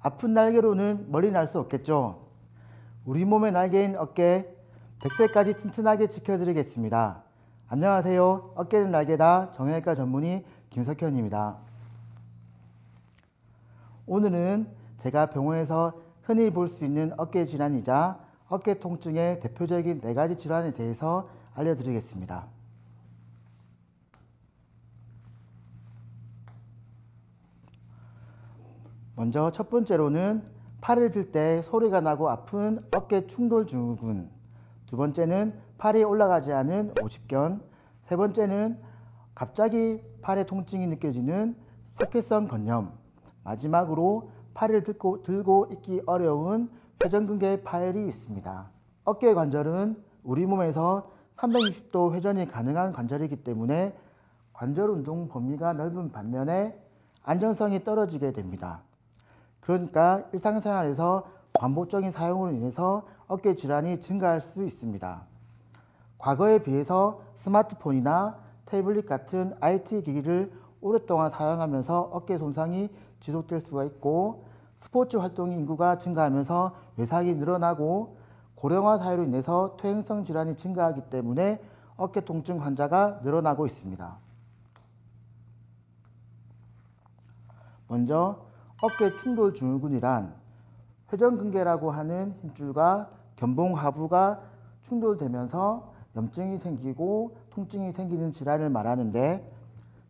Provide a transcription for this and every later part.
아픈 날개로는 멀리 날 수 없겠죠. 우리 몸의 날개인 어깨, 100세까지 튼튼하게 지켜드리겠습니다. 안녕하세요. 어깨는 날개다 정형외과 전문의 김석현입니다. 오늘은 제가 병원에서 흔히 볼 수 있는 어깨 질환이자 어깨 통증의 대표적인 4가지 질환에 대해서 알려드리겠습니다. 먼저 첫 번째로는 팔을 들 때 소리가 나고 아픈 어깨 충돌 증후군, 두 번째는 팔이 올라가지 않은 오십견, 세 번째는 갑자기 팔에 통증이 느껴지는 석회성 건염, 마지막으로 팔을 들고 있기 어려운 회전근개 파열이 있습니다. 어깨 관절은 우리 몸에서 360도 회전이 가능한 관절이기 때문에 관절 운동 범위가 넓은 반면에 안정성이 떨어지게 됩니다. 그러니까 일상생활에서 반복적인 사용으로 인해서 어깨 질환이 증가할 수 있습니다. 과거에 비해서 스마트폰이나 태블릿 같은 IT 기기를 오랫동안 사용하면서 어깨 손상이 지속될 수가 있고, 스포츠 활동 인구가 증가하면서 외상이 늘어나고 고령화 사회로 인해서 퇴행성 질환이 증가하기 때문에 어깨 통증 환자가 늘어나고 있습니다. 먼저 어깨 충돌 증후군이란 회전근개라고 하는 힘줄과 견봉하부가 충돌되면서 염증이 생기고 통증이 생기는 질환을 말하는데,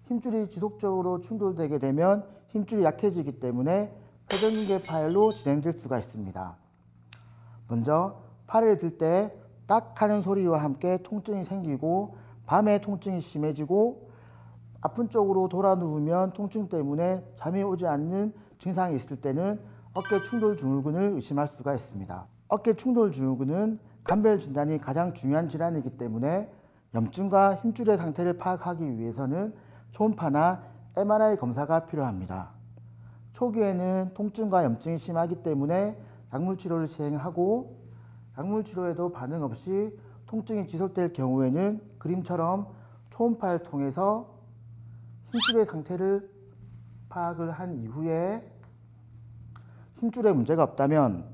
힘줄이 지속적으로 충돌되게 되면 힘줄이 약해지기 때문에 회전근개 파열로 진행될 수가 있습니다. 먼저 팔을 들 때 딱 하는 소리와 함께 통증이 생기고 밤에 통증이 심해지고 아픈 쪽으로 돌아 누우면 통증 때문에 잠이 오지 않는 증상이 있을 때는 어깨 충돌 증후군을 의심할 수가 있습니다. 어깨 충돌 증후군은 감별 진단이 가장 중요한 질환이기 때문에 염증과 힘줄의 상태를 파악하기 위해서는 초음파나 MRI 검사가 필요합니다. 초기에는 통증과 염증이 심하기 때문에 약물 치료를 시행하고, 약물 치료에도 반응 없이 통증이 지속될 경우에는 그림처럼 초음파를 통해서 힘줄의 상태를 파악을 한 이후에 힘줄에 문제가 없다면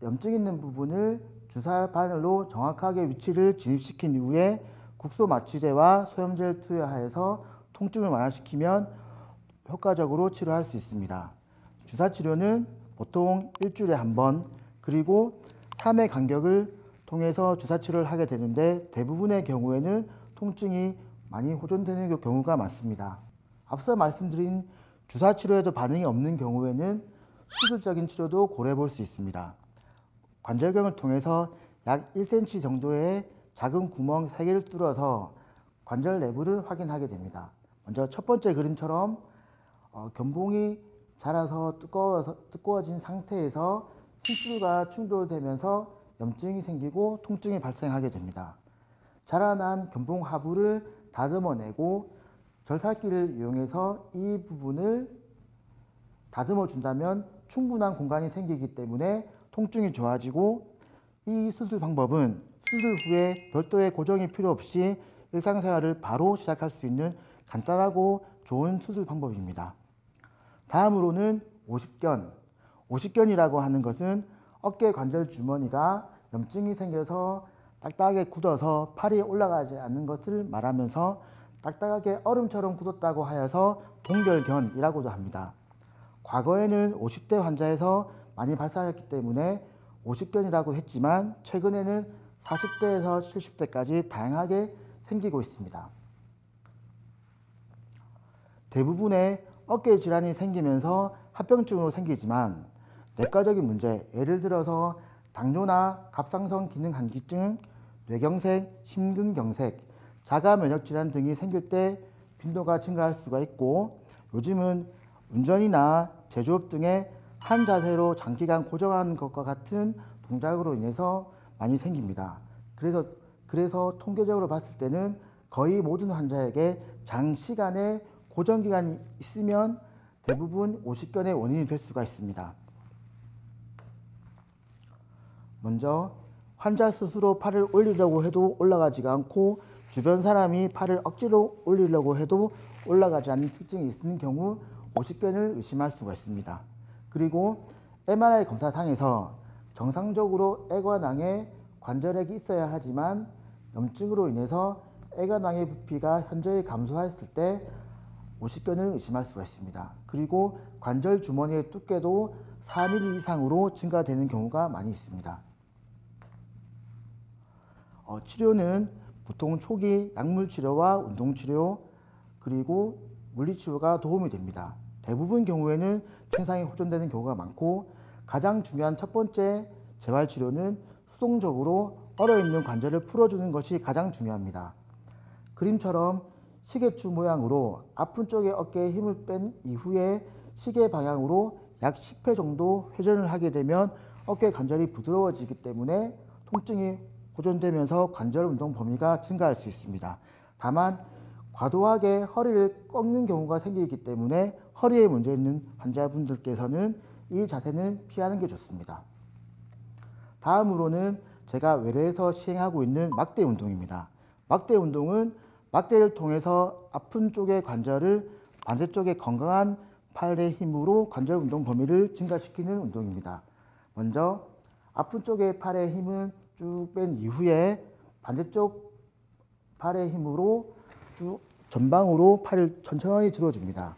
염증 있는 부분을 주사 바늘로 정확하게 위치를 진입시킨 이후에 국소 마취제와 소염제를 투여하여서 통증을 완화시키면 효과적으로 치료할 수 있습니다. 주사 치료는 보통 일주일에 한 번, 그리고 3회 간격을 통해서 주사 치료를 하게 되는데, 대부분의 경우에는 통증이 많이 호전되는 경우가 많습니다. 앞서 말씀드린 주사 치료에도 반응이 없는 경우에는 수술적인 치료도 고려해 볼 수 있습니다. 관절경을 통해서 약 1cm 정도의 작은 구멍 3개를 뚫어서 관절 내부를 확인하게 됩니다. 먼저 첫 번째 그림처럼 견봉이 자라서 두꺼워진 상태에서 힘줄과 충돌되면서 염증이 생기고 통증이 발생하게 됩니다. 자라난 견봉 하부를 다듬어내고 절삭기를 이용해서 이 부분을 다듬어 준다면 충분한 공간이 생기기 때문에 통증이 좋아지고, 이 수술 방법은 수술 후에 별도의 고정이 필요 없이 일상생활을 바로 시작할 수 있는 간단하고 좋은 수술 방법입니다. 다음으로는 오십견. 오십견이라고 하는 것은 어깨 관절 주머니가 염증이 생겨서 딱딱하게 굳어서 팔이 올라가지 않는 것을 말하면서 딱딱하게 얼음처럼 굳었다고 하여서 동결견이라고도 합니다. 과거에는 50대 환자에서 많이 발생했기 때문에 오십견이라고 했지만, 최근에는 40대에서 70대까지 다양하게 생기고 있습니다. 대부분의 어깨 질환이 생기면서 합병증으로 생기지만, 내과적인 문제, 예를 들어서 당뇨나 갑상선 기능 한기증, 뇌경색, 심근경색, 자가 면역 질환 등이 생길 때 빈도가 증가할 수가 있고, 요즘은 운전이나 제조업 등의 한 자세로 장기간 고정하는 것과 같은 동작으로 인해서 많이 생깁니다. 그래서 통계적으로 봤을 때는 거의 모든 환자에게 장시간의 고정기간이 있으면 대부분 오십견의 원인이 될 수가 있습니다. 먼저 환자 스스로 팔을 올리려고 해도 올라가지가 않고, 주변 사람이 팔을 억지로 올리려고 해도 올라가지 않는 특징이 있는 경우 오십견을 의심할 수가 있습니다. 그리고 MRI 검사상에서 정상적으로 애관왕에 관절액이 있어야 하지만 염증으로 인해서 애관왕의 부피가 현저히 감소했을 때 오십견을 의심할 수가 있습니다. 그리고 관절 주머니의 두께도 4mm 이상으로 증가되는 경우가 많이 있습니다. 치료는 보통 초기 약물치료와 운동치료 그리고 물리치료가 도움이 됩니다. 대부분 경우에는 증상이 호전되는 경우가 많고 가장 중요한 첫 번째 재활치료는 수동적으로 얼어있는 관절을 풀어주는 것이 가장 중요합니다. 그림처럼 시계추 모양으로 아픈 쪽에 어깨에 힘을 뺀 이후에 시계 방향으로 약 10회 정도 회전을 하게 되면 어깨 관절이 부드러워지기 때문에 통증이 호전되면서 관절 운동 범위가 증가할 수 있습니다. 다만 과도하게 허리를 꺾는 경우가 생기기 때문에 허리에 문제 있는 환자분들께서는 이 자세는 피하는 게 좋습니다. 다음으로는 제가 외래에서 시행하고 있는 막대 운동입니다. 막대 운동은 막대를 통해서 아픈 쪽의 관절을 반대쪽의 건강한 팔의 힘으로 관절 운동 범위를 증가시키는 운동입니다. 먼저 아픈 쪽의 팔의 힘은 쭉 뺀 이후에 반대쪽 팔의 힘으로 쭉 전방으로 팔을 천천히 들어줍니다.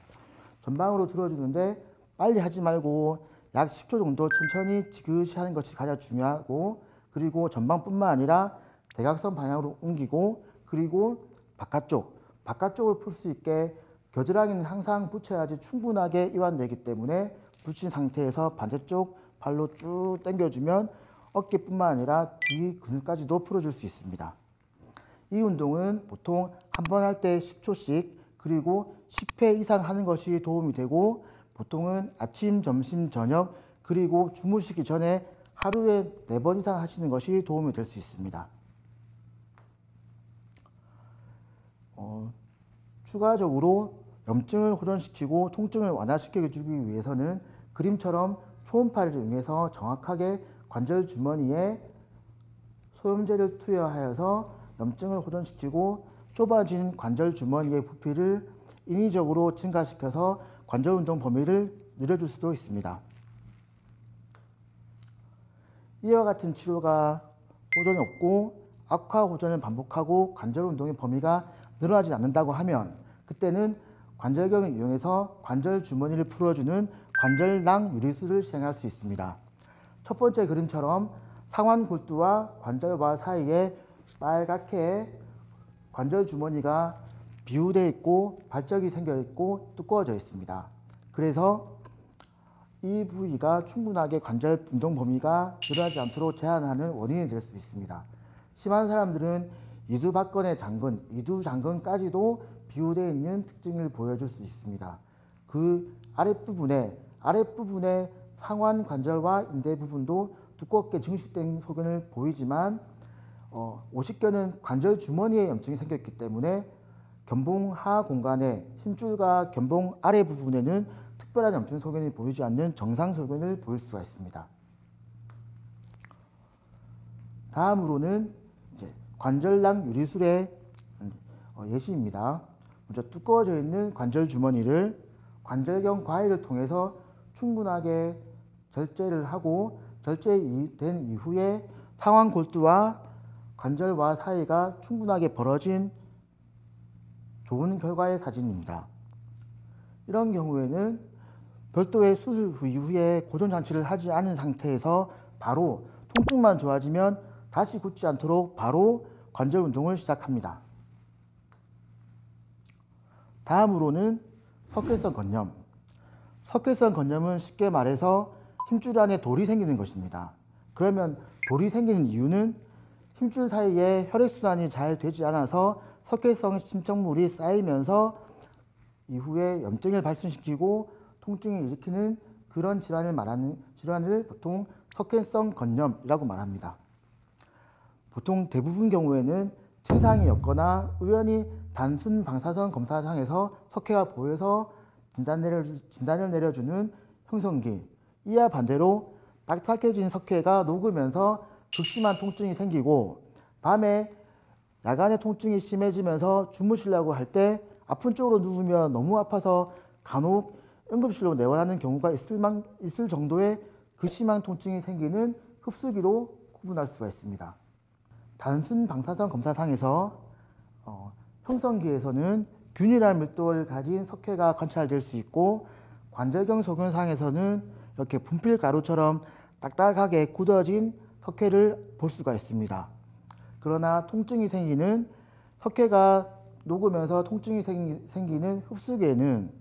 전방으로 들어주는데 빨리 하지 말고 약 10초 정도 천천히 지그시 하는 것이 가장 중요하고, 그리고 전방뿐만 아니라 대각선 방향으로 옮기고, 그리고 바깥쪽을 풀 수 있게 겨드랑이는 항상 붙여야지 충분하게 이완되기 때문에 붙인 상태에서 반대쪽 발로 쭉 당겨주면 어깨뿐만 아니라 뒤 근육까지도 풀어줄 수 있습니다. 이 운동은 보통 한 번 할 때 10초씩 그리고 10회 이상 하는 것이 도움이 되고, 보통은 아침, 점심, 저녁 그리고 주무시기 전에 하루에 4번 이상 하시는 것이 도움이 될 수 있습니다. 추가적으로 염증을 호전시키고 통증을 완화시켜주기 위해서는 그림처럼 초음파를 이용해서 정확하게 관절 주머니에 소염제를 투여하여서 염증을 호전시키고 좁아진 관절 주머니의 부피를 인위적으로 증가시켜서 관절 운동 범위를 늘려줄 수도 있습니다. 이와 같은 치료가 호전이 없고 악화 호전을 반복하고 관절 운동의 범위가 늘어나지 않는다고 하면 그때는 관절경을 이용해서 관절 주머니를 풀어주는 관절낭 유리술을 시행할 수 있습니다. 첫 번째 그림처럼 상완골두와 관절바 사이에 빨갛게 관절 주머니가 비우되어 있고 발적이 생겨 있고 두꺼워져 있습니다. 그래서 이 부위가 충분하게 관절 운동 범위가 늘어나지 않도록 제한하는 원인이 될 수 있습니다. 심한 사람들은 이두박근의 장근, 이두장근까지도 비우되어 있는 특징을 보여줄 수 있습니다. 그 아랫부분에 상완 관절과 인대 부분도 두껍게 증식된 소견을 보이지만 오십견은 관절 주머니에 염증이 생겼기 때문에 견봉 하 공간에 힘줄과 견봉 아래 부분에는 특별한 염증 소견이 보이지 않는 정상 소견을 보일 수가 있습니다. 다음으로는 이제 관절낭 유리술의 예시입니다. 먼저 두꺼워져 있는 관절 주머니를 관절경 과일을 통해서 충분하게 절제를 하고 절제된 이후에 상완골두와 관절과 사이가 충분하게 벌어진 좋은 결과의 사진입니다. 이런 경우에는 별도의 수술 이후에 고정장치를 하지 않은 상태에서 바로 통증만 좋아지면 다시 굳지 않도록 바로 관절 운동을 시작합니다. 다음으로는 석회성 건염. 석회성 건염은 쉽게 말해서 힘줄 안에 돌이 생기는 것입니다. 그러면 돌이 생기는 이유는 힘줄 사이에 혈액순환이 잘 되지 않아서 석회성 침착물이 쌓이면서 이후에 염증을 발생시키고 통증을 일으키는 그런 질환을 보통 석회성 건염이라고 말합니다. 보통 대부분 경우에는 증상이 없거나 우연히 단순 방사선 검사상에서 석회가 보여서 진단을 내려주는 형성기, 이와 반대로 딱딱해진 석회가 녹으면서 극심한 통증이 생기고 밤에 야간에 통증이 심해지면서 주무시려고 할 때 아픈 쪽으로 누우면 너무 아파서 간혹 응급실로 내원하는 경우가 있을 정도의 극심한 통증이 생기는 흡수기로 구분할 수가 있습니다. 단순 방사선 검사상에서 형성기에서는 균일한 밀도를 가진 석회가 관찰될 수 있고, 관절경 소견상에서는 이렇게 분필 가루처럼 딱딱하게 굳어진 석회를 볼 수가 있습니다. 그러나 통증이 생기는 석회가 녹으면서 통증이 생기는 흡수기에는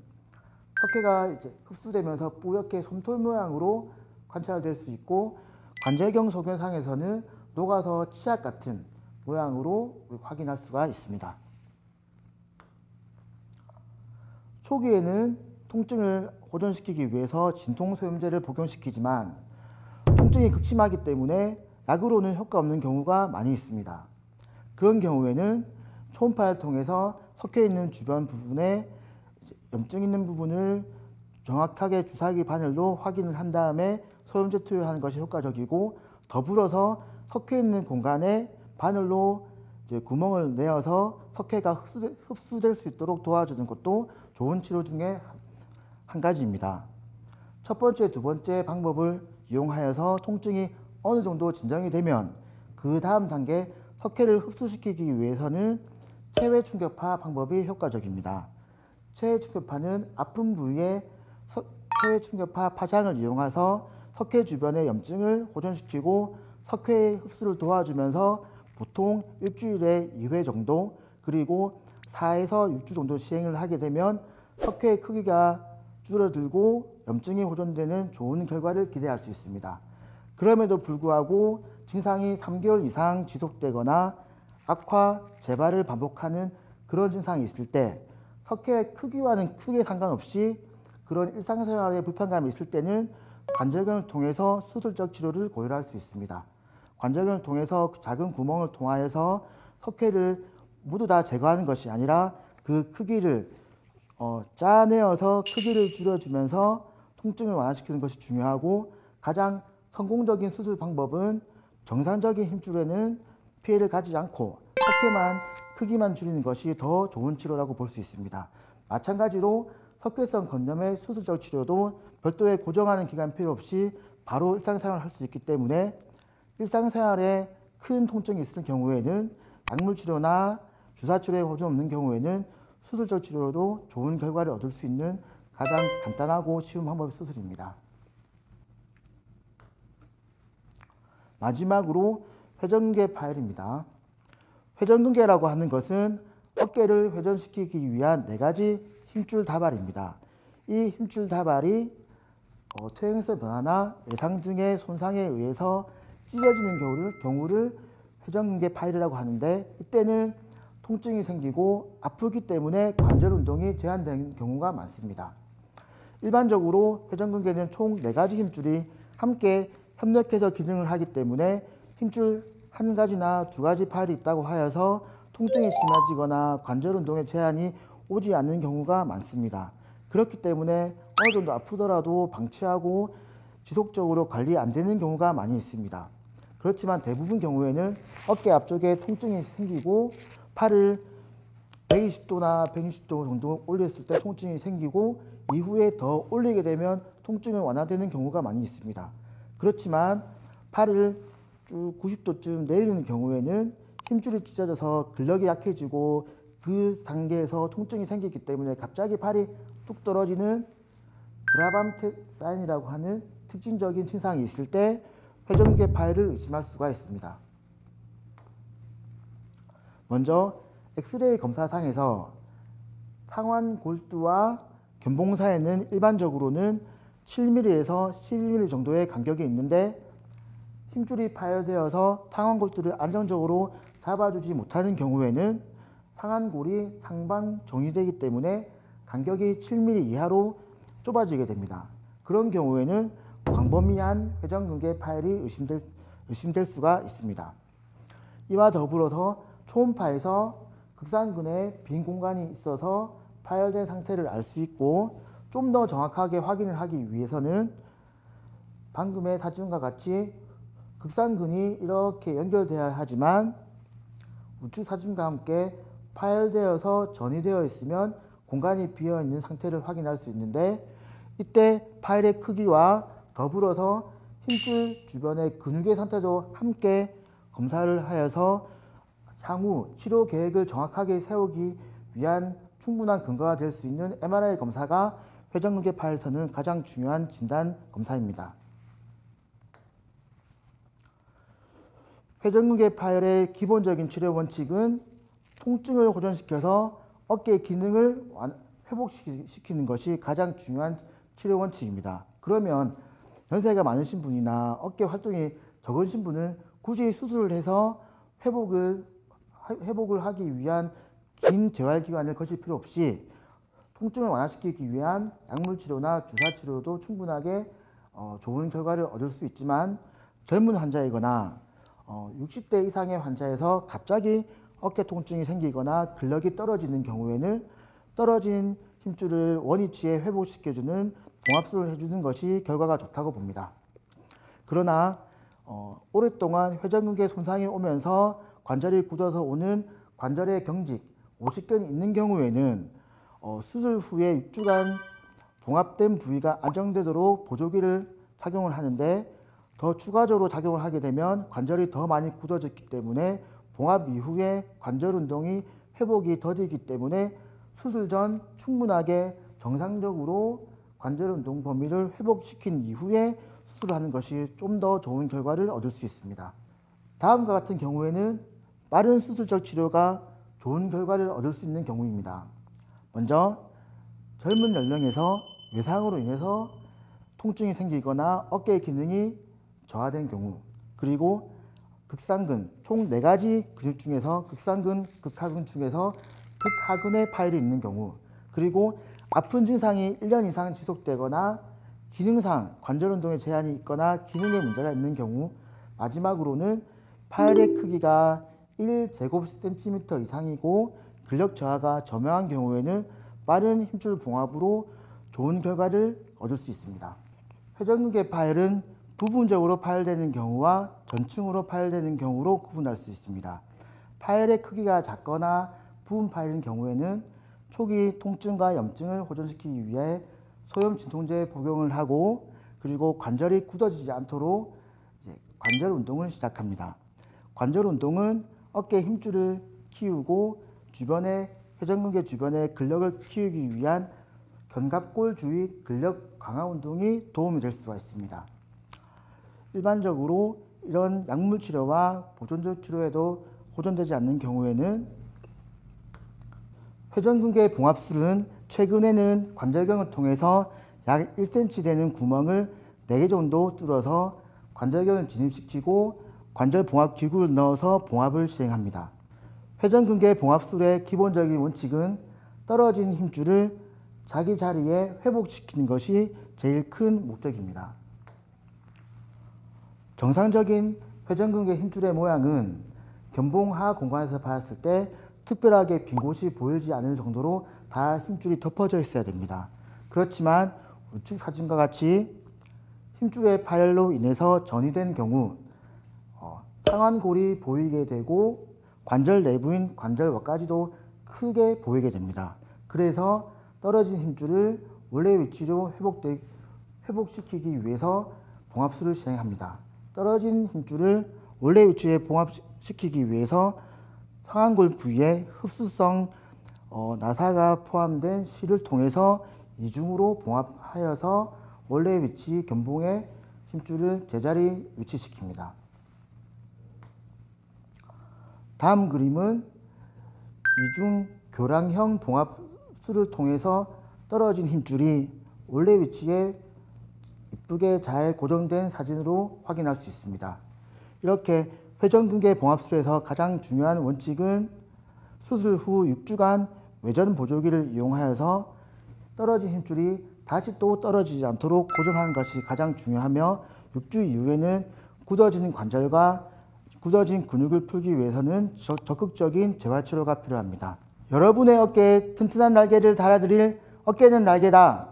석회가 이제 흡수되면서 뿌옇게 솜털 모양으로 관찰될 수 있고, 관절경 소견상에서는 녹아서 치약 같은 모양으로 확인할 수가 있습니다. 초기에는 통증을 호전시키기 위해서 진통소염제를 복용시키지만 통증이 극심하기 때문에 약으로는 효과 없는 경우가 많이 있습니다. 그런 경우에는 초음파를 통해서 석회 있는 주변 부분에 염증 있는 부분을 정확하게 주사기 바늘로 확인을 한 다음에 소염제 투여하는 것이 효과적이고, 더불어서 석회 있는 공간에 바늘로 이제 구멍을 내어서 석회가 흡수될 수 있도록 도와주는 것도 좋은 치료 중에 한 가지입니다. 첫 번째, 두 번째 방법을 이용하여서 통증이 어느 정도 진정이 되면 그 다음 단계 석회를 흡수시키기 위해서는 체외 충격파 방법이 효과적입니다. 체외 충격파는 아픈 부위에 체외 충격파 파장을 이용해서 석회 주변의 염증을 호전시키고 석회의 흡수를 도와주면서 보통 일주일에 2회 정도, 그리고 4에서 6주 정도 시행을 하게 되면 석회의 크기가 줄어들고 염증이 호전되는 좋은 결과를 기대할 수 있습니다. 그럼에도 불구하고 증상이 3개월 이상 지속되거나 악화, 재발을 반복하는 그런 증상이 있을 때 석회의 크기와는 크게 상관없이 그런 일상생활에 불편감이 있을 때는 관절경을 통해서 수술적 치료를 고려할 수 있습니다. 관절경을 통해서 작은 구멍을 통하여서 석회를 모두 다 제거하는 것이 아니라 그 크기를 짜내어서 크기를 줄여주면서 통증을 완화시키는 것이 중요하고, 가장 성공적인 수술 방법은 정상적인 힘줄에는 피해를 가지지 않고 석회만 크기만 줄이는 것이 더 좋은 치료라고 볼 수 있습니다. 마찬가지로 석회성 건염의 수술적 치료도 별도의 고정하는 기간 필요 없이 바로 일상생활을 할 수 있기 때문에 일상생활에 큰 통증이 있을 경우에는 약물 치료나 주사 치료에 호전 없는 경우에는 수술적 치료로도 좋은 결과를 얻을 수 있는 가장 간단하고 쉬운 방법의 수술입니다. 마지막으로 회전근개 파열입니다. 회전근개라고 하는 것은 어깨를 회전시키기 위한 4가지 힘줄 다발입니다. 이 힘줄 다발이 퇴행성 변화나 외상 등의 손상에 의해서 찢어지는 경우를 회전근개 파열이라고 하는데, 이때는 통증이 생기고 아프기 때문에 관절 운동이 제한되는 경우가 많습니다. 일반적으로 회전근개는 총 4가지 힘줄이 함께 협력해서 기능을 하기 때문에 힘줄 1가지나 2가지 파열이 있다고 하여서 통증이 심해지거나 관절 운동에 제한이 오지 않는 경우가 많습니다. 그렇기 때문에 어느 정도 아프더라도 방치하고 지속적으로 관리 안 되는 경우가 많이 있습니다. 그렇지만 대부분 경우에는 어깨 앞쪽에 통증이 생기고 팔을 120도나 160도 정도 올렸을 때 통증이 생기고 이후에 더 올리게 되면 통증이 완화되는 경우가 많이 있습니다. 그렇지만 팔을 쭉 90도쯤 내리는 경우에는 힘줄이 찢어져서 근력이 약해지고 그 단계에서 통증이 생기기 때문에 갑자기 팔이 뚝 떨어지는 브라밤 사인이라고 하는 특징적인 증상이 있을 때 회전근개 파열을 의심할 수가 있습니다. 먼저 엑스레이 검사상에서 상완 골두와 견봉 사이에는 일반적으로는 7mm에서 11mm 정도의 간격이 있는데, 힘줄이 파열되어서 상완 골두를 안정적으로 잡아주지 못하는 경우에는 상완골이 상방 정리되기 때문에 간격이 7mm 이하로 좁아지게 됩니다. 그런 경우에는 광범위한 회전근개 파열이 의심될 수가 있습니다. 이와 더불어서 초음파에서 극상근에 빈 공간이 있어서 파열된 상태를 알 수 있고, 좀 더 정확하게 확인을 하기 위해서는 방금의 사진과 같이 극상근이 이렇게 연결되어야 하지만 우측 사진과 함께 파열되어서 전이되어 있으면 공간이 비어 있는 상태를 확인할 수 있는데, 이때 파일의 크기와 더불어서 힘줄 주변의 근육의 상태도 함께 검사를 하여서 향후 치료 계획을 정확하게 세우기 위한 충분한 근거가 될 수 있는 MRI 검사가 회전근개 파일에서는 가장 중요한 진단 검사입니다. 회전근개 파열의 기본적인 치료 원칙은 통증을 호전시켜서 어깨의 기능을 회복시키는 것이 가장 중요한 치료 원칙입니다. 그러면 연세가 많으신 분이나 어깨 활동이 적으신 분은 굳이 수술을 해서 회복을 하기 위한 긴 재활 기간을 거칠 필요 없이 통증을 완화시키기 위한 약물 치료나 주사 치료도 충분하게 좋은 결과를 얻을 수 있지만 젊은 환자이거나 60대 이상의 환자에서 갑자기 어깨 통증이 생기거나 근력이 떨어지는 경우에는 떨어진 힘줄을 원위치에 회복시켜주는 봉합술을 해주는 것이 결과가 좋다고 봅니다. 그러나 오랫동안 회전근개 손상이 오면서 관절이 굳어서 오는 관절의 경직, 오십견이 있는 경우에는 수술 후에 6주간 봉합된 부위가 안정되도록 보조기를 착용을 하는데 더 추가적으로 작용을 하게 되면 관절이 더 많이 굳어졌기 때문에 봉합 이후에 관절 운동이 회복이 더디기 때문에 수술 전 충분하게 정상적으로 관절 운동 범위를 회복시킨 이후에 수술하는 것이 좀 더 좋은 결과를 얻을 수 있습니다. 다음과 같은 경우에는 빠른 수술적 치료가 좋은 결과를 얻을 수 있는 경우입니다. 먼저 젊은 연령에서 외상으로 인해서 통증이 생기거나 어깨의 기능이 저하된 경우, 그리고 극상근, 총 4가지 근육 중에서 극상근, 극하근 중에서 극하근의 파열이 있는 경우, 그리고 아픈 증상이 1년 이상 지속되거나 기능상 관절 운동에 제한이 있거나 기능에 문제가 있는 경우, 마지막으로는 파열의 크기가 1제곱cm 이상이고 근력 저하가 저명한 경우에는 빠른 힘줄 봉합으로 좋은 결과를 얻을 수 있습니다. 회전근개 파열은 부분적으로 파열되는 경우와 전층으로 파열되는 경우로 구분할 수 있습니다. 파열의 크기가 작거나 부분 파열인 경우에는 초기 통증과 염증을 호전시키기 위해 소염 진통제 복용을 하고, 그리고 관절이 굳어지지 않도록 관절 운동을 시작합니다. 관절 운동은 어깨 힘줄을 키우고 회전근개 주변의 근력을 키우기 위한 견갑골 주위 근력 강화 운동이 도움이 될 수가 있습니다. 일반적으로 이런 약물 치료와 보존적 치료에도 호전되지 않는 경우에는 회전근개 봉합술은 최근에는 관절경을 통해서 약 1cm 되는 구멍을 4개 정도 뚫어서 관절경을 진입시키고 관절 봉합 기구를 넣어서 봉합을 시행합니다. 회전근개 봉합술의 기본적인 원칙은 떨어진 힘줄을 자기 자리에 회복시키는 것이 제일 큰 목적입니다. 정상적인 회전근개 힘줄의 모양은 견봉하 공간에서 봤을 때 특별하게 빈 곳이 보이지 않을 정도로 다 힘줄이 덮어져 있어야 됩니다. 그렇지만 우측 사진과 같이 힘줄의 파열로 인해서 전이된 경우 상완골이 보이게 되고 관절 내부인 관절워까지도 크게 보이게 됩니다. 그래서 떨어진 힘줄을 원래 위치로 회복시키기 위해서 봉합술을 시행합니다. 떨어진 힘줄을 원래 위치에 봉합시키기 위해서 상완골 부위에 흡수성 나사가 포함된 실을 통해서 이중으로 봉합하여서 원래 위치 견봉의 힘줄을 제자리 위치시킵니다. 다음 그림은 이중 교량형 봉합술을 통해서 떨어진 힘줄이 원래 위치에 이쁘게 잘 고정된 사진으로 확인할 수 있습니다. 이렇게 회전근개 봉합술에서 가장 중요한 원칙은 수술 후 6주간 외전 보조기를 이용하여서 떨어진 힘줄이 다시 또 떨어지지 않도록 고정하는 것이 가장 중요하며 6주 이후에는 굳어진 관절과 굳어진 근육을 풀기 위해서는 적극적인 재활치료가 필요합니다. 여러분의 어깨에 튼튼한 날개를 달아드릴 어깨는 날개다.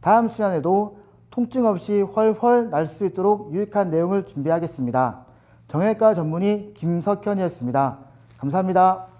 다음 시간에도 통증 없이 훨훨 날 수 있도록 유익한 내용을 준비하겠습니다. 정형외과 전문의 김석현이었습니다. 감사합니다.